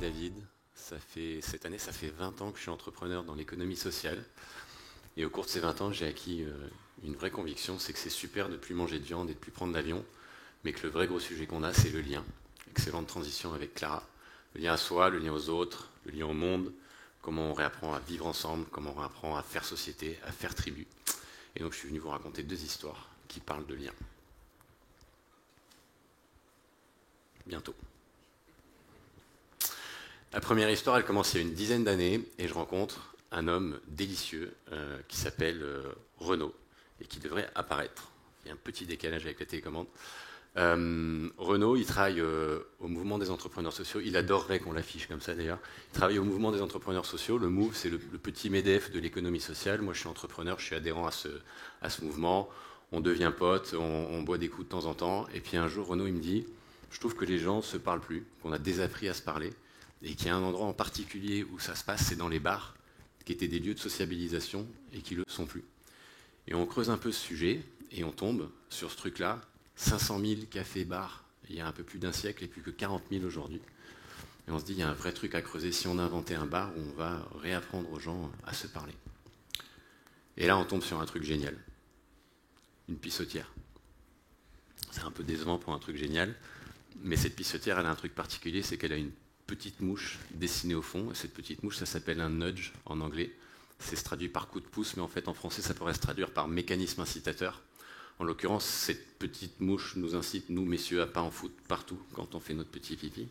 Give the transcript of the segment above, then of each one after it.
David. Cette année, ça fait 20 ans que je suis entrepreneur dans l'économie sociale. Et au cours de ces 20 ans, j'ai acquis une vraie conviction, c'est que c'est super de ne plus manger de viande et de ne plus prendre l'avion, mais que le vrai gros sujet qu'on a, c'est le lien. Excellente transition avec Clara. Le lien à soi, le lien aux autres, le lien au monde, comment on réapprend à vivre ensemble, comment on réapprend à faire société, à faire tribu. Et donc je suis venu vous raconter 2 histoires qui parlent de lien. Bientôt. La première histoire, elle commence il y a une dizaine d'années et je rencontre un homme délicieux qui s'appelle Renaud et qui devrait apparaître. Il y a un petit décalage avec la télécommande. Renaud, il travaille au mouvement des entrepreneurs sociaux. Il adorerait qu'on l'affiche comme ça d'ailleurs. Il travaille au mouvement des entrepreneurs sociaux. Le MOVE, c'est le petit MEDEF de l'économie sociale. Moi, je suis entrepreneur, je suis adhérent à ce mouvement. On devient potes, on boit des coups de temps en temps. Et puis un jour, Renaud, il me dit, je trouve que les gens ne se parlent plus, qu'on a désappris à se parler. Et qu'il y a un endroit en particulier où ça se passe, c'est dans les bars, qui étaient des lieux de sociabilisation et qui ne le sont plus. Et on creuse un peu ce sujet et on tombe sur ce truc-là, 500 000 cafés-bars il y a un peu plus d'un siècle et plus que 40 000 aujourd'hui. Et on se dit, il y a un vrai truc à creuser si on inventait un bar où on va réapprendre aux gens à se parler. Et là, on tombe sur un truc génial. Une pissotière. C'est un peu décevant pour un truc génial, mais cette pissotière, elle a un truc particulier, c'est qu'elle a une petite mouche dessinée au fond. Et cette petite mouche, ça s'appelle un nudge en anglais. C'est se traduit par coup de pouce, mais en fait, en français, ça pourrait se traduire par mécanisme incitateur. En l'occurrence, cette petite mouche nous incite, nous, messieurs, à pas en foutre partout quand on fait notre petit pipi.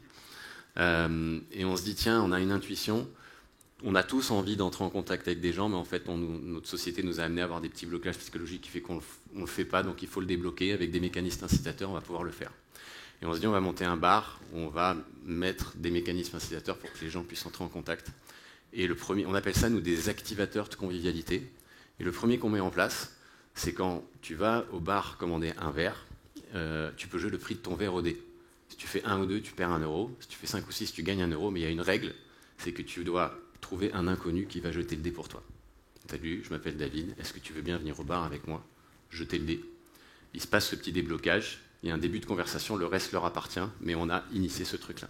Et on se dit, tiens, on a une intuition. On a tous envie d'entrer en contact avec des gens, mais en fait, notre société nous a amené à avoir des petits blocages psychologiques qui fait qu'on ne le fait pas, donc il faut le débloquer. Avec des mécanismes incitateurs, on va pouvoir le faire. Et on se dit, on va monter un bar où on va mettre des mécanismes incitateurs pour que les gens puissent entrer en contact. Et le premier, on appelle ça, nous, des activateurs de convivialité. Et le premier qu'on met en place, c'est quand tu vas au bar commander un verre, tu peux jouer le prix de ton verre au dé. Si tu fais 1 ou 2, tu perds 1 euro. Si tu fais 5 ou 6, tu gagnes 1 euro. Mais il y a une règle, c'est que tu dois trouver un inconnu qui va jeter le dé pour toi. Salut, je m'appelle David, est-ce que tu veux bien venir au bar avec moi, jeter le dé? Il se passe ce petit déblocage. Il y a un début de conversation, le reste leur appartient, mais on a initié ce truc-là.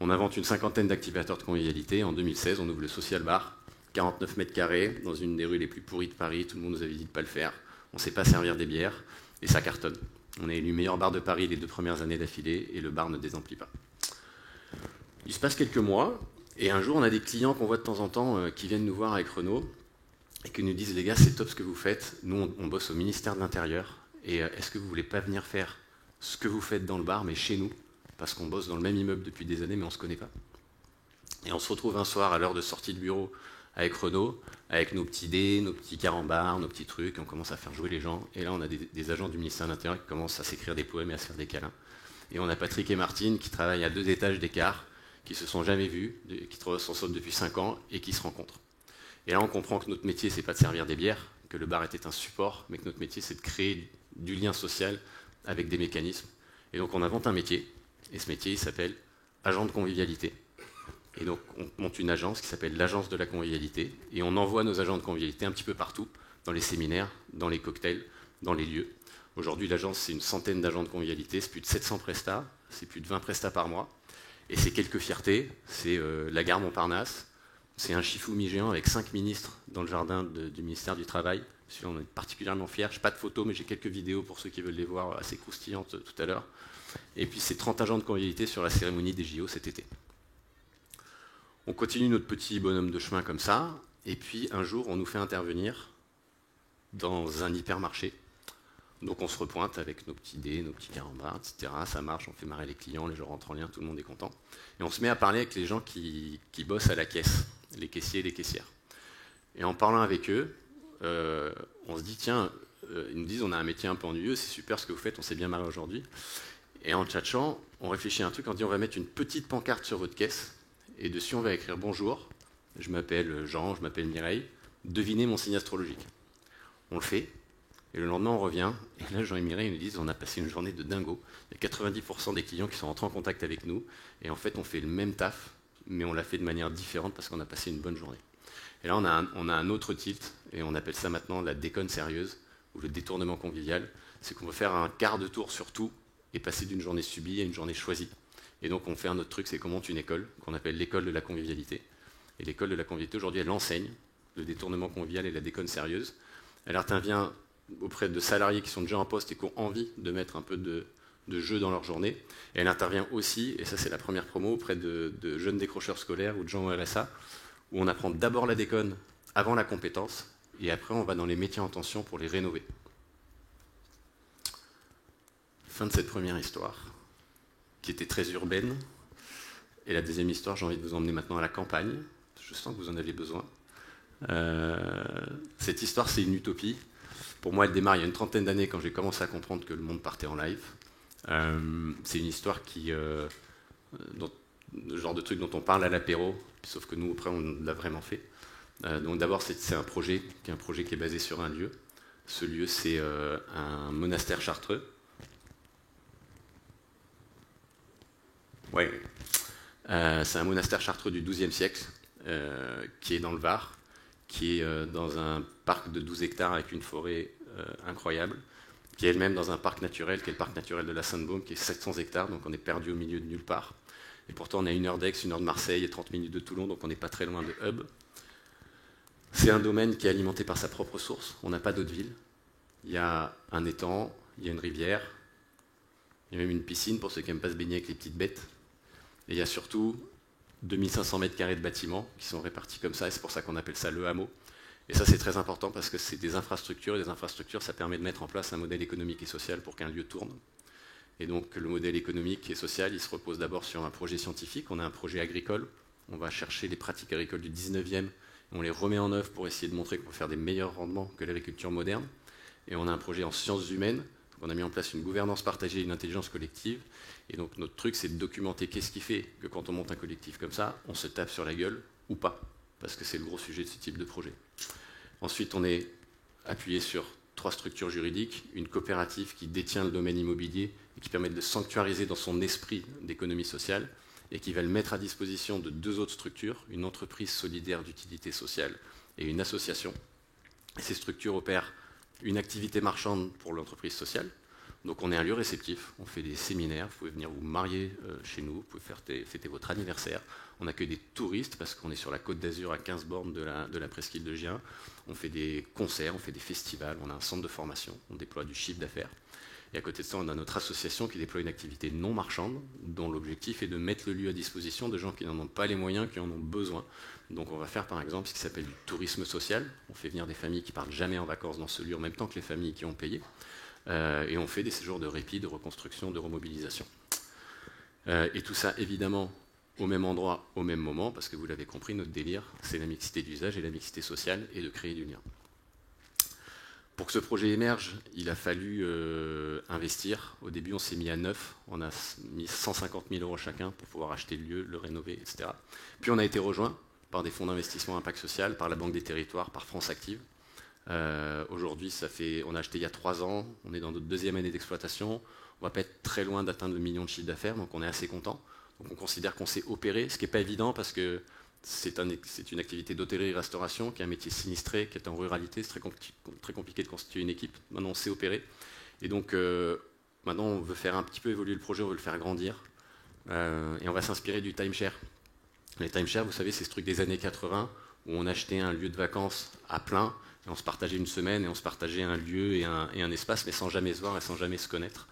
On invente une 50aine d'activateurs de convivialité. En 2016, on ouvre le Social Bar, 49 mètres carrés, dans une des rues les plus pourries de Paris. Tout le monde nous avait dit de ne pas le faire. On ne sait pas servir des bières, et ça cartonne. On est élu meilleur bar de Paris les 2 premières années d'affilée, et le bar ne désemplit pas. Il se passe quelques mois, et un jour, on a des clients qu'on voit de temps en temps qui viennent nous voir avec Renaud, et qui nous disent, les gars, c'est top ce que vous faites. Nous, on bosse au ministère de l'Intérieur, et est-ce que vous ne voulez pas venir faire ce que vous faites dans le bar, mais chez nous, parce qu'on bosse dans le même immeuble depuis des années, mais on ne se connaît pas. Et on se retrouve un soir à l'heure de sortie de bureau avec Renaud, avec nos petits dés, nos petits carambars, nos petits trucs, et on commence à faire jouer les gens. Et là, on a des agents du ministère de l'Intérieur qui commencent à s'écrire des poèmes et à se faire des câlins. Et on a Patrick et Martine qui travaillent à 2 étages d'écart, qui se sont jamais vus, qui travaillent ensemble depuis 5 ans et qui se rencontrent. Et là, on comprend que notre métier, c'est pas de servir des bières, que le bar était un support, mais que notre métier, c'est de créer du lien social avec des mécanismes. Et donc on invente un métier, et ce métier il s'appelle agent de convivialité. Et donc on monte une agence qui s'appelle l'agence de la convivialité, et on envoie nos agents de convivialité un petit peu partout, dans les séminaires, dans les cocktails, dans les lieux. Aujourd'hui l'agence c'est une centaine d'agents de convivialité, c'est plus de 700 prestats, c'est plus de 20 prestats par mois, et c'est quelques fiertés, c'est la gare Montparnasse, c'est un Shifumi géant avec 5 ministres dans le jardin du ministère du Travail. Celui-là, on est particulièrement fiers. Je n'ai pas de photos, mais j'ai quelques vidéos pour ceux qui veulent les voir, assez croustillantes tout à l'heure. Et puis, c'est 30 agents de convivialité sur la cérémonie des JO cet été. On continue notre petit bonhomme de chemin comme ça. Et puis, un jour, on nous fait intervenir dans un hypermarché. Donc, on se repointe avec nos petits dés, nos petits carambars, etc. Ça marche, on fait marrer les clients, les gens rentrent en lien, tout le monde est content. Et on se met à parler avec les gens qui bossent à la caisse, les caissiers et les caissières. Et en parlant avec eux, on se dit, tiens, ils nous disent, on a un métier un peu ennuyeux, c'est super ce que vous faites, on s'est bien marré aujourd'hui. Et en tchatchant, on réfléchit à un truc, on dit, on va mettre une petite pancarte sur votre caisse, et dessus, on va écrire, bonjour, je m'appelle Jean, je m'appelle Mireille, devinez mon signe astrologique. On le fait, et le lendemain, on revient, et là, Jean et Mireille nous disent, on a passé une journée de dingo. Il y a 90% des clients qui sont rentrés en contact avec nous, et en fait, on fait le même taf, mais on l'a fait de manière différente parce qu'on a passé une bonne journée. Et là, on a un autre tilt, et on appelle ça maintenant la déconne sérieuse, ou le détournement convivial. C'est qu'on veut faire un quart de tour sur tout, et passer d'une journée subie à une journée choisie. Et donc on fait un autre truc, c'est qu'on monte une école, qu'on appelle l'école de la convivialité. Et l'école de la convivialité, aujourd'hui, elle enseigne le détournement convivial et la déconne sérieuse. Elle intervient auprès de salariés qui sont déjà en poste et qui ont envie de mettre un peu de jeu dans leur journée. Et elle intervient aussi, et ça c'est la première promo, auprès de jeunes décrocheurs scolaires ou de gens au RSA, où on apprend d'abord la déconne avant la compétence, et après on va dans les métiers en tension pour les rénover. Fin de cette première histoire, qui était très urbaine. Et la deuxième histoire, j'ai envie de vous emmener maintenant à la campagne. Je sens que vous en avez besoin. Cette histoire, c'est une utopie. Pour moi, elle démarre il y a une trentaine d'années quand j'ai commencé à comprendre que le monde partait en live. C'est une histoire le genre de truc dont on parle à l'apéro, sauf que nous, après, on l'a vraiment fait. Donc d'abord, c'est un projet qui est basé sur un lieu. Ce lieu, c'est un monastère chartreux. Ouais. C'est un monastère chartreux du XIIe siècle, qui est dans le Var, qui est dans un parc de 12 hectares avec une forêt incroyable, qui est elle-même dans un parc naturel, qui est le parc naturel de la Sainte-Baume, qui est 700 hectares, donc on est perdu au milieu de nulle part. Et pourtant on a 1 heure d'Aix, 1 heure de Marseille et 30 minutes de Toulon, donc on n'est pas très loin de Hub. C'est un domaine qui est alimenté par sa propre source, on n'a pas d'eau de ville. Il y a un étang, il y a une rivière, il y a même une piscine pour ceux qui n'aiment pas se baigner avec les petites bêtes. Et il y a surtout 2500 mètres carrés de bâtiments qui sont répartis comme ça, et c'est pour ça qu'on appelle ça le hameau. Et ça, c'est très important parce que c'est des infrastructures, et des infrastructures, ça permet de mettre en place un modèle économique et social pour qu'un lieu tourne. Et donc, le modèle économique et social, il se repose d'abord sur un projet scientifique. On a un projet agricole, on va chercher les pratiques agricoles du 19e, et on les remet en œuvre pour essayer de montrer qu'on peut faire des meilleurs rendements que l'agriculture moderne. Et on a un projet en sciences humaines, on a mis en place une gouvernance partagée et une intelligence collective. Et donc notre truc, c'est de documenter qu'est-ce qui fait que quand on monte un collectif comme ça, on se tape sur la gueule ou pas, parce que c'est le gros sujet de ce type de projet. Ensuite, on est appuyé sur 3 structures juridiques, une coopérative qui détient le domaine immobilier et qui permet de le sanctuariser dans son esprit d'économie sociale, et qui va le mettre à disposition de 2 autres structures, une entreprise solidaire d'utilité sociale et une association. Et ces structures opèrent une activité marchande pour l'entreprise sociale. Donc on est un lieu réceptif, on fait des séminaires, vous pouvez venir vous marier chez nous, vous pouvez fêter votre anniversaire. On accueille des touristes parce qu'on est sur la Côte d'Azur à 15 bornes de la presqu'île de Gien. On fait des concerts, on fait des festivals, on a un centre de formation, on déploie du chiffre d'affaires. Et à côté de ça, on a notre association qui déploie une activité non marchande, dont l'objectif est de mettre le lieu à disposition de gens qui n'en ont pas les moyens, qui en ont besoin. Donc on va faire par exemple ce qui s'appelle du tourisme social. On fait venir des familles qui partent jamais en vacances dans ce lieu en même temps que les familles qui ont payé. Et on fait des séjours de répit, de reconstruction, de remobilisation. Et tout ça évidemment au même endroit, au même moment, parce que vous l'avez compris, notre délire, c'est la mixité d'usage et la mixité sociale et de créer du lien. Pour que ce projet émerge, il a fallu investir. Au début, on s'est mis à 9. On a mis 150 000 € chacun pour pouvoir acheter le lieu, le rénover, etc. Puis on a été rejoint par des fonds d'investissement impact social, par la Banque des Territoires, par France Active. Aujourd'hui, on a acheté il y a 3 ans. On est dans notre 2e année d'exploitation. On ne va pas être très loin d'atteindre le million de chiffre d'affaires, donc on est assez content. Donc on considère qu'on s'est opéré, ce qui n'est pas évident parce que c'est une activité d'hôtellerie-restauration qui est un métier sinistré, qui est en ruralité, c'est très compliqué de constituer une équipe. Maintenant, on s'est opéré. Et donc, maintenant, on veut faire un petit peu évoluer le projet, on veut le faire grandir. Et on va s'inspirer du timeshare. Les timeshare, vous savez, c'est ce truc des années 80 où on achetait un lieu de vacances à plein, et on se partageait une semaine, et on se partageait un lieu et un espace, mais sans jamais se voir et sans jamais se connaître.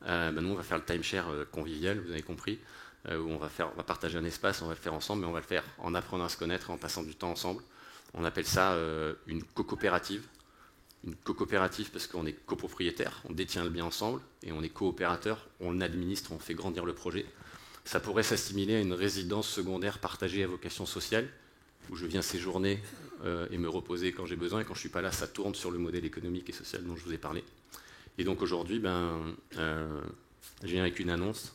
Nous, on va faire le timeshare convivial, vous avez compris. Où on va partager un espace, on va le faire ensemble, mais on va le faire en apprenant à se connaître et en passant du temps ensemble. On appelle ça une co-coopérative. Une co-coopérative parce qu'on est copropriétaire, on détient le bien ensemble, et on est coopérateur, on l'administre, on fait grandir le projet. Ça pourrait s'assimiler à une résidence secondaire partagée à vocation sociale, où je viens séjourner et me reposer quand j'ai besoin, et quand je ne suis pas là, ça tourne sur le modèle économique et social dont je vous ai parlé. Et donc aujourd'hui, je viens avec une annonce.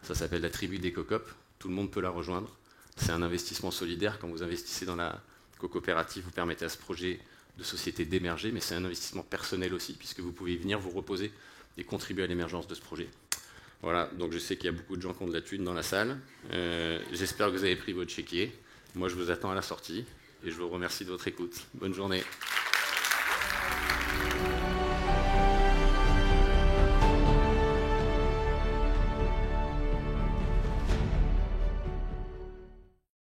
Ça s'appelle la tribu des CoCop, tout le monde peut la rejoindre. C'est un investissement solidaire, quand vous investissez dans la coopérative, vous permettez à ce projet de société d'émerger, mais c'est un investissement personnel aussi, puisque vous pouvez venir vous reposer et contribuer à l'émergence de ce projet. Voilà, donc je sais qu'il y a beaucoup de gens qui ont de la thune dans la salle. J'espère que vous avez pris votre chéquier. Moi, je vous attends à la sortie, et je vous remercie de votre écoute. Bonne journée.